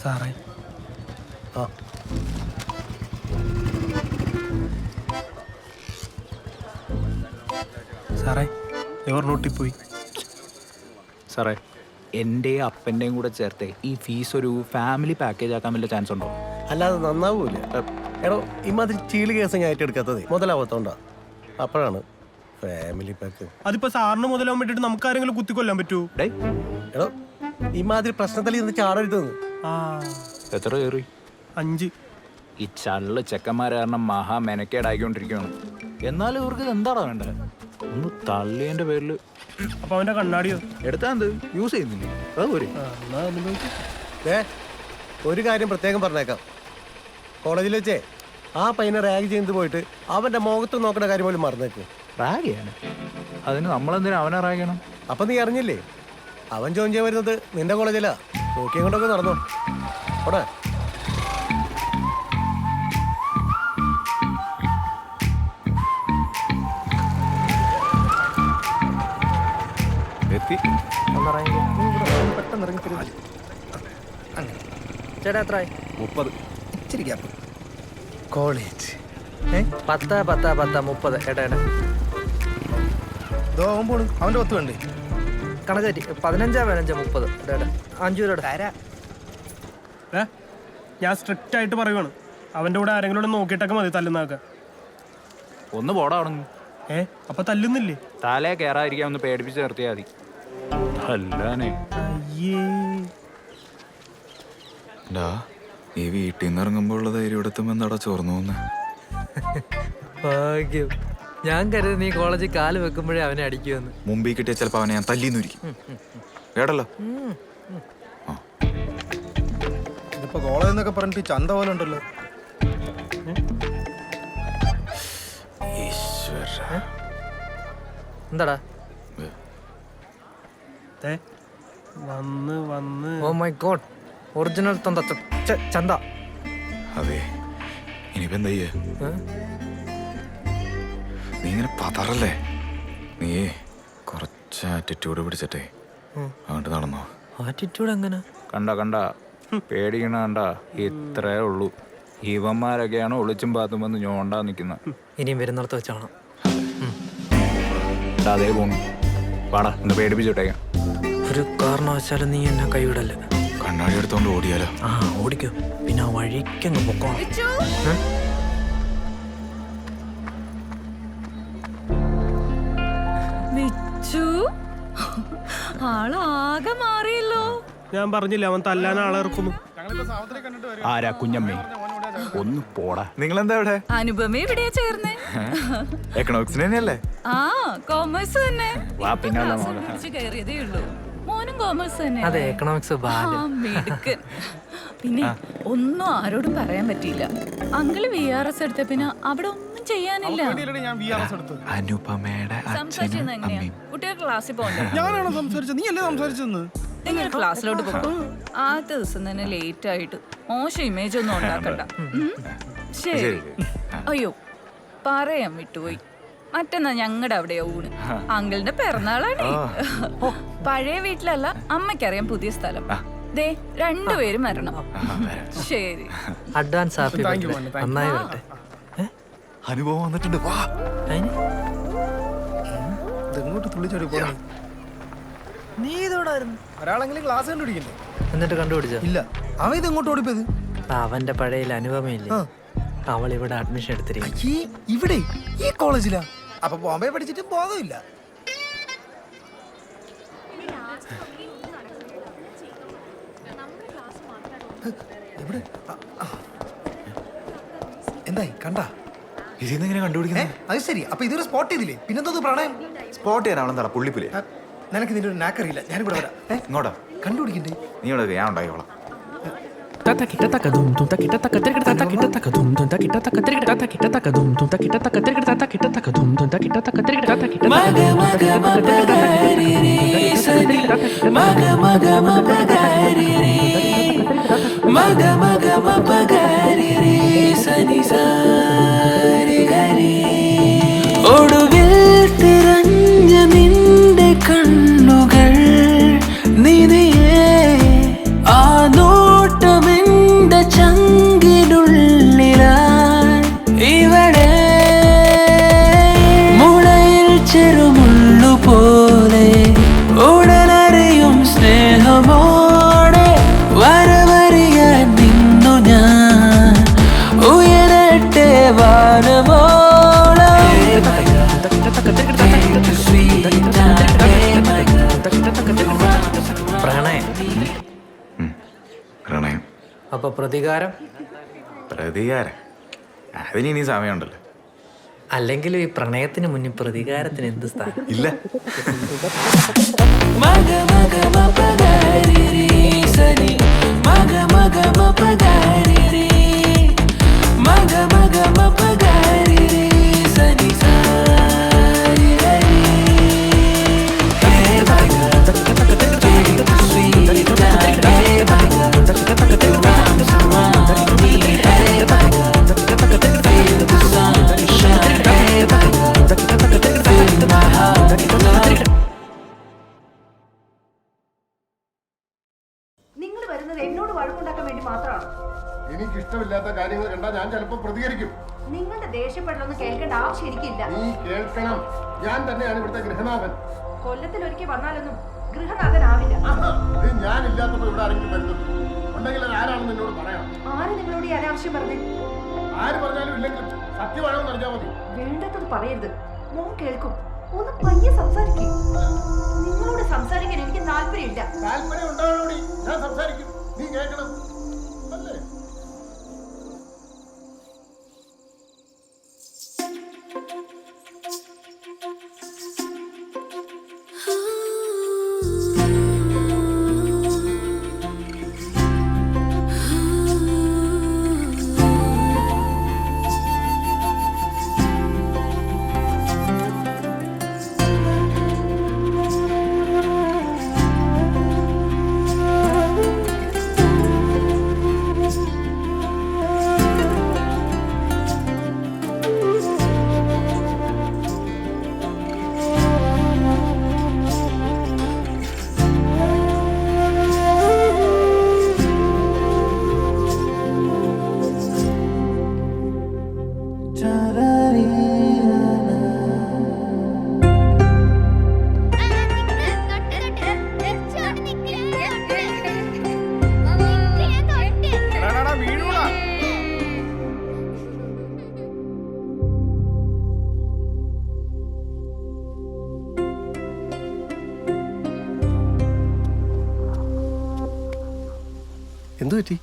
സാറേ ആ സാറേ എവർ നോട്ടിപ്പോയി സാറേ എൻ്റെയും അപ്പൻ്റെയും കൂടെ ചേർത്ത് ഈ ഫീസ് ഒരു ഫാമിലി പാക്കേജ് ആക്കാൻ വല്ല ചാൻസ് ഉണ്ടോ? അല്ലാതെ നന്നാവൂല. എടോ ഇമാതിരി ചീള് കേസ് ഞാൻ ഏറ്റെടുക്കാത്തത് മുതലാവത്തോണ്ടാ. അപ്പോഴാണ് ഫാമിലി പാക്ക്. അതിപ്പോ സാറിന് മുതലാവാൻ വേണ്ടിട്ട് നമുക്ക് ആരെങ്കിലും കുത്തിക്കൊല്ലാൻ പറ്റൂ? എടോ ഇമാതിരി പ്രശ്നത്തിൽ ഇന്ന് ചാടരുതെന്ന്. എത്ര കയറി? 5. ഈ ചള്ള് ചെക്കന്മാരെ കാരണം മഹാ മെനക്കേടായിക്കൊണ്ടിരിക്കുകയാണ്. എന്നാലും ഇവർക്ക് ഇത് എന്താടാ വേണ്ടത്? ഒന്ന് തള്ളിയതിൻ്റെ പേരിൽ. അപ്പൊ അവന്റെ കണ്ണാടിയോ എടുത്താ എന്ത് യൂസ് ചെയ്യുന്നില്ലേ? അതുപോലെ ഒരു കാര്യം പ്രത്യേകം പറഞ്ഞേക്കാം. കോളേജിൽ വെച്ചേ ആ പയ്യനെ റാഗ് ചെയ്ത് പോയിട്ട് അവന്റെ മുഖത്ത് നോക്കേണ്ട കാര്യം പോലും മറന്നേക്ക്. റാഗ് ചെയ്യാണ്? അതിന് നമ്മളെന്തിനാ അവനെ റാഗ് ചെയ്യണം? അപ്പൊ നീ അറിഞ്ഞില്ലേ അവൻ ജോയിൻ ചെയ്യാൻ വരുന്നത് നിന്റെ കോളേജിലാ. നോക്കിയും കൊണ്ടൊക്കെ നടന്നോ അവിടെ. ചേട്ടാ എത്ര? 30. ഇച്ചിരി ഗ്യാപ്പ്. കോളേജ് 10 10 10 30. ഏട്ടാ ഏട്ടാ അവന്റെ 10 വേണ്ടേ? കണക്കാറ്റി 15 15 30. ഏട്ടാ 5 രൂപ തരാ. ഞാൻ സ്ട്രിക്റ്റ് ആയിട്ട് പറയുവാണ്, അവന്റെ കൂടെ ആരെങ്കിലും നോക്കിയിട്ടൊക്കെ മതി തല്ലുന്നതൊക്കെ. ഒന്ന് പോടാ അവിടെ. അപ്പൊ തല്ലുന്നില്ലേ? തലേ കയറാതിരിക്കാൻ ഒന്ന് പേടിപ്പിച്ച് നിർത്തിയാൽ മതി. അല്ലാനേ ഈ വീട്ടിൽ നിന്ന് ഇറങ്ങുമ്പോൾ ധൈര്യം എടുത്തുമ്പോ എന്താടാ ചോർന്നു പോന്നെ? ഭാഗ്യം. ഞാൻ കരുതി നീ കോളേജിൽ കാല് വെക്കുമ്പോഴേ അവനെ അടിക്കുമെന്ന്. മുമ്പിൽ കിട്ടിയ ചിലപ്പോ അവനെ ഞാൻ തല്ലിന്നിരിക്കും. കേട്ടല്ലോ. ഇതിപ്പോ കോളേജ് എന്നൊക്കെ പറഞ്ഞിട്ട് ചന്ത പോലെ ഉണ്ടല്ലോ. എന്താടാ വന്ന് വന്ന് ഓ മൈ ഗോഡ്, ഒറിജിനൽ ചന്ത. അതെ, ഇനിയിപ്പോ എന്താ ചെയ്യേ? നീ ഇങ്ങനെ പതറല്ലേ? നീ കുറച്ച് ആറ്റിറ്റ്യൂഡ് പിടിച്ചിട്ടേ അങ്ങോട്ട് നടന്നോ. ആറ്റിറ്റ്യൂഡ് എങ്ങനെ? കണ്ട പേടിക്കണ കണ്ട. ഇത്രേ ഉള്ളൂ. ഇവന്മാരൊക്കെയാണ് ഒളിച്ചും പാത്തും വന്ന് ഞോണ്ടാ നിക്കുന്ന. ഇനിയും വരുന്നിടത്ത് വെച്ചാണ്. അതേ പോണു. പാടാ ഒന്ന് പേടിപ്പിച്ചിട്ടേക്കാം. ഒരു കാരണവശാലും നീ എന്നെ കൈവിടല്ലേ. കണ്ണാടി എടുത്തോണ്ട് ഓടിയാലോ? ആ ഓടിക്കോ. പിന്നെ ആ വഴിക്കങ്ങ് പൊക്കോണം. ആളാകെ മാറിയല്ലോ. ഞാൻ പറഞ്ഞില്ല അവൻ തല്ലാൻ ആളെ ഇറക്കുന്നു. ആരാ കുഞ്ഞമ്മേ? ഒന്ന് പോടാ. നിങ്ങളെന്താ ഇവിടെ? അനുപമേ ഇവിടെയാ ചേർന്നേ. എക്കണോമിക്സിന് തന്നെയല്ലേ? ആ കോമേഴ്സ് തന്നെ. വാ പിന്നാലെ കയറിയതേ ഉള്ളൂ. മോനും കോമേഴ്സ് തന്നെ. അതെ, എക്കണോമിക്സ്. മിടുക്കൻ. പിന്നെ ഒന്നും ആരോടും പറയാൻ പറ്റിയില്ല. അങ്കിള് VRS എടുത്ത പിന്നെ അവിടെ ഒന്നും ചെയ്യാനില്ല. അനുപമയുടെ സംസാരിച്ചത് എങ്ങനെയാ? കുട്ടികൾ ക്ലാസ്സിൽ പോകണ്ടേ? ഞാനാണോ സംസാരിച്ചത്? നീ അല്ലേ സംസാരിച്ചെന്ന്? നിങ്ങൾ ക്ലാസ്സിലോട്ട് പോകും. ആദ്യത്തെ ദിവസം തന്നെ ലേറ്റ് ആയിട്ട് മോശം ഇമേജ് ഒന്നും ഉണ്ടാക്കണ്ട. ശരി. അയ്യോ പറയാൻ വിട്ടുപോയി. മറ്റന്നാ ഞങ്ങളുടെ അവിടെ ഊണ്. അങ്കിളിന്റെ പിറന്നാളാണ്. പഴയ വീട്ടിലല്ല, അമ്മയ്ക്കറിയാം പുതിയ സ്ഥലം. ദേ 2 പേരും വരണം. ശരി. Advance happy birthday. നന്നായി വരട്ടെ. അനുഭവം വന്നിട്ടുണ്ട്. വാ. ഇതെങ്ങോട്ട് തുള്ളിച്ചാടി പോകണം? നീ ഇതോടായിരുന്നു. ഒരാളെങ്കിലും ക്ലാസ് കണ്ടുപിടിക്കണ്ടേ? എന്നിട്ട് കണ്ടുപിടിച്ച? ഇല്ല. അവൻ ഇതെങ്ങോട്ട് ഓടിപ്പോയത്? അവന്റെ പഴയ അനുപമയില്ലേ, അവൾ ഇവിടെ അഡ്മിഷൻ എടുത്തിരിക്കും. ഇവിടെ ഈ കോളേജിലാ? അപ്പൊ ബോംബെ പഠിച്ചിട്ട് ബോധമില്ല. എന്തായി കണ്ടാ? ഇതിന്നെങ്ങനെ കണ്ടുപിടിക്കുന്നത്? അത് ശരി. അപ്പൊ ഇതൊരു സ്പോട്ട് ചെയ്തില്ലേ? പിന്നെന്തോ പ്രണയം? സ്പോട്ട് ചെയ്യാനാണെന്താ പുള്ളിപ്പുലേ? നിനക്ക് ഇതിന്റെ ഒരു നാക്കറിയില്ല. ഞാനും കൂടെ വരാം. ഇങ്ങോട്ടാ കണ്ടുപിടിക്കണ്ടേ? നീ ഇവിടെ ഞാൻ ഉണ്ടായിക്കോളാം. ഒടുവിൽ തിരഞ്ഞ നിന്റെ കണ്ണുകൾ അപ്പൊ പ്രതികാരം? പ്രതികാരം അതിന് ഇനി സമയമുണ്ടല്ലോ. അല്ലെങ്കിലും ഈ പ്രണയത്തിന് മുന്നിൽ പ്രതികാരത്തിന് എന്ത് സ്ഥാനം? ഇല്ല. നിങ്ങൾ വരുന്നത് എന്നോട് വഴക്കുണ്ടാക്കാൻ വേണ്ടി മാത്രമാണ്. എനിക്ക് ഇഷ്ടമില്ലാത്ത കാര്യങ്ങൾ കണ്ടാൽ ഞാൻ ചിലപ്പോൾ പ്രതികരിക്കും. നിങ്ങളുടെ ദേഷ്യപ്പെടലൊന്നും കേൾക്കേണ്ട ആവശ്യം എനിക്കില്ല. നീ കേൾക്കണം, ഞാൻ തന്നെയാണ് ഇവിടുത്തെ ഗൃഹനാഥൻ. കൊല്ലത്തിലൊരിക്കൽ വന്നാലൊന്നും ഗൃഹനാഥനാവില്ല. ഞാൻ ഇല്ലാത്തപ്പോൾ ഇവിടെ ആരെങ്കിലും വരുന്നത് ഉണ്ടെങ്കിൽ അത് ആരാണെന്ന് എന്നോട് പറയാം. ആര് നിങ്ങളോട് ഈ അനാവശ്യം പറഞ്ഞേ? ആര് പറഞ്ഞാലും ഇല്ലെങ്കിലും സത്യമാണെന്ന് അറിഞ്ഞാൽ മതി. വേണ്ടത് പറയരുത്, മോൻ കേൾക്കും. ഒന്ന് പയ്യെ സംസാരിക്കും. നിങ്ങളോട് സംസാരിക്കാൻ എനിക്ക് താല്പര്യമില്ല. താല്പര്യം ഉണ്ടാവണോടി, ഞാൻ സംസാരിക്കും, നീ കേൾക്കണം അല്ലേ? എന്തു പറ്റി?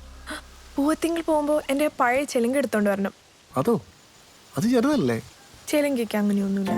പൂവത്തിങ്കിൽ പോകുമ്പോൾ എൻ്റെ പഴയ ചെലങ്ക് എടുത്തോണ്ട് വരണം. അതോ? അത് ചെറുതല്ലേ? ചെലങ്കയ്ക്ക് അങ്ങനെയൊന്നുമില്ല.